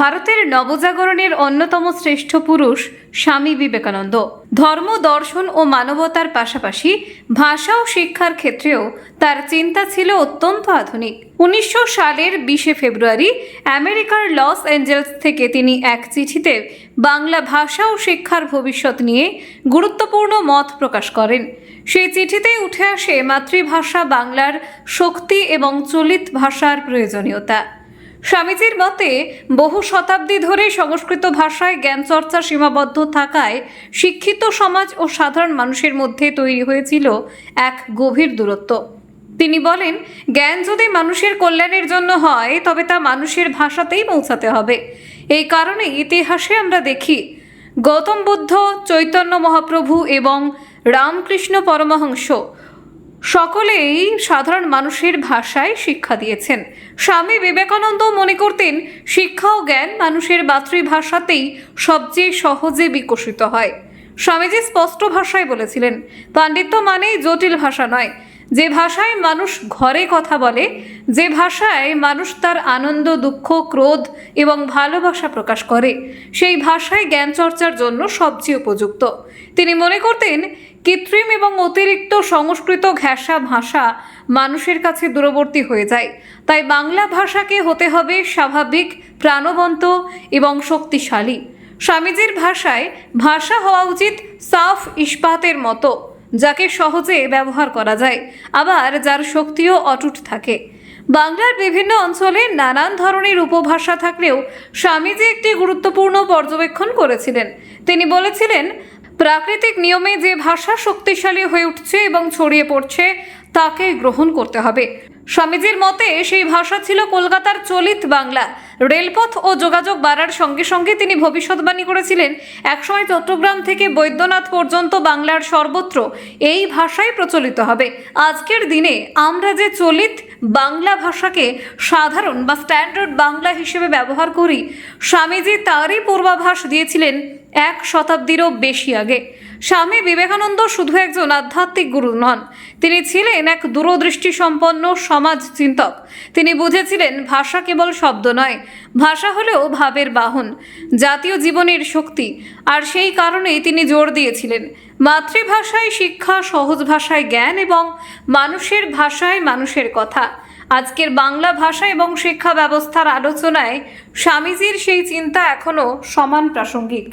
ভারতের নবজাগরণের অন্যতম শ্রেষ্ঠ পুরুষ স্বামী বিবেকানন্দ ধর্ম, দর্শন ও মানবতার পাশাপাশি ভাষা ও শিক্ষার ক্ষেত্রেও তার চিন্তা ছিল অত্যন্ত আধুনিক। 1900 সালের 20 ফেব্রুয়ারি আমেরিকার লস অ্যাঞ্জেলস থেকে তিনি এক চিঠিতে বাংলা ভাষা ও শিক্ষার ভবিষ্যৎ নিয়ে গুরুত্বপূর্ণ মত প্রকাশ করেন। সেই চিঠিতেই উঠে আসে মাতৃভাষা বাংলার শক্তি এবং চলিত ভাষার প্রয়োজনীয়তা। স্বামীজির মতে বহু শতাব্দী ধরে সংস্কৃত ভাষায় জ্ঞান চর্চা সীমাবদ্ধ থাকায় শিক্ষিত সমাজ ও সাধারণ মানুষের মধ্যে তৈরি হয়েছিল এক গভীর দূরত্ব। তিনি বলেন, জ্ঞান যদি মানুষের কল্যাণের জন্য হয় তবে তা মানুষের ভাষাতেই পৌঁছাতে হবে। এই কারণে ইতিহাসে আমরা দেখি গৌতম বুদ্ধ, চৈতন্য মহাপ্রভু এবং রামকৃষ্ণ পরমহংস সকলেই সাধারণ মানুষের ভাষায় শিক্ষা দিয়েছেন। স্বামী বিবেকানন্দ মনে করতেন শিক্ষা ও জ্ঞান মানুষের মাতৃভাষাতেই সবচেয়ে সহজে বিকশিত হয়। স্বামীজি স্পষ্ট ভাষায় বলেছিলেন, পাণ্ডিত্য মানেই জটিল ভাষা নয়। যে ভাষায় মানুষ ঘরে কথা বলে, যে ভাষায় মানুষ তার আনন্দ, দুঃখ, ক্রোধ এবং ভালোবাসা প্রকাশ করে, সেই ভাষায় জ্ঞান চর্চার জন্য সবচেয়ে উপযুক্ত। তিনি মনে করতেন কৃত্রিম এবং অতিরিক্ত সংস্কৃত ঘেঁষা ভাষা মানুষের কাছে দূরবর্তী হয়ে যায়। তাই বাংলা ভাষাকে হতে হবে স্বাভাবিক, প্রাণবন্ত এবং শক্তিশালী। স্বামীজির ভাষায় ভাষা হওয়া উচিত সাফ ইস্পাতের মতো, যাকে সহজে ব্যবহার করা যায়, আবার যার শক্তিও অটুট থাকে। বাংলার বিভিন্ন অঞ্চলে নানান ধরনের উপভাষা থাকলেও স্বামীজি একটি গুরুত্বপূর্ণ পর্যবেক্ষণ করেছিলেন। তিনি বলেছিলেন, প্রাকৃতিক নিয়মে যে ভাষা শক্তিশালী হয়ে উঠছে এবং ছড়িয়ে পড়ছে তাকে গ্রহণ করতে হবে। স্বামীজির মতে সেই ভাষা ছিল কলকাতার চলিত বাংলা। রেলপথ ও যোগাযোগ বাড়ার সঙ্গে সঙ্গে তিনি ভবিষ্যৎবাণী করেছিলেন, একসময় চট্টগ্রাম থেকে বৈদ্যনাথ পর্যন্ত বাংলার সর্বত্র এই ভাষাই প্রচলিত হবে। আজকের দিনে আমরা যে চলিত বাংলা ভাষাকে সাধারণ বা স্ট্যান্ডার্ড বাংলা হিসেবে ব্যবহার করি, স্বামীজি তারই পূর্বাভাস দিয়েছিলেন 1 শতাব্দীরও বেশি আগে। স্বামী বিবেকানন্দ শুধু একজন আধ্যাত্মিক গুরু নন, তিনি ছিলেন এক দূরদৃষ্টি সম্পন্ন সমাজ চিন্তক। তিনি বুঝেছিলেন ভাষা কেবল শব্দ নয়, ভাষা হলেও ভাবের বাহন, জাতীয় জীবনের শক্তি। আর সেই কারণেই তিনি জোর দিয়েছিলেন মাতৃভাষায় শিক্ষা, সহজ ভাষায় জ্ঞান এবং মানুষের ভাষায় মানুষের কথা। আজকের বাংলা ভাষা এবং শিক্ষা ব্যবস্থার আলোচনায় স্বামীজির সেই চিন্তা এখনও সমান প্রাসঙ্গিক।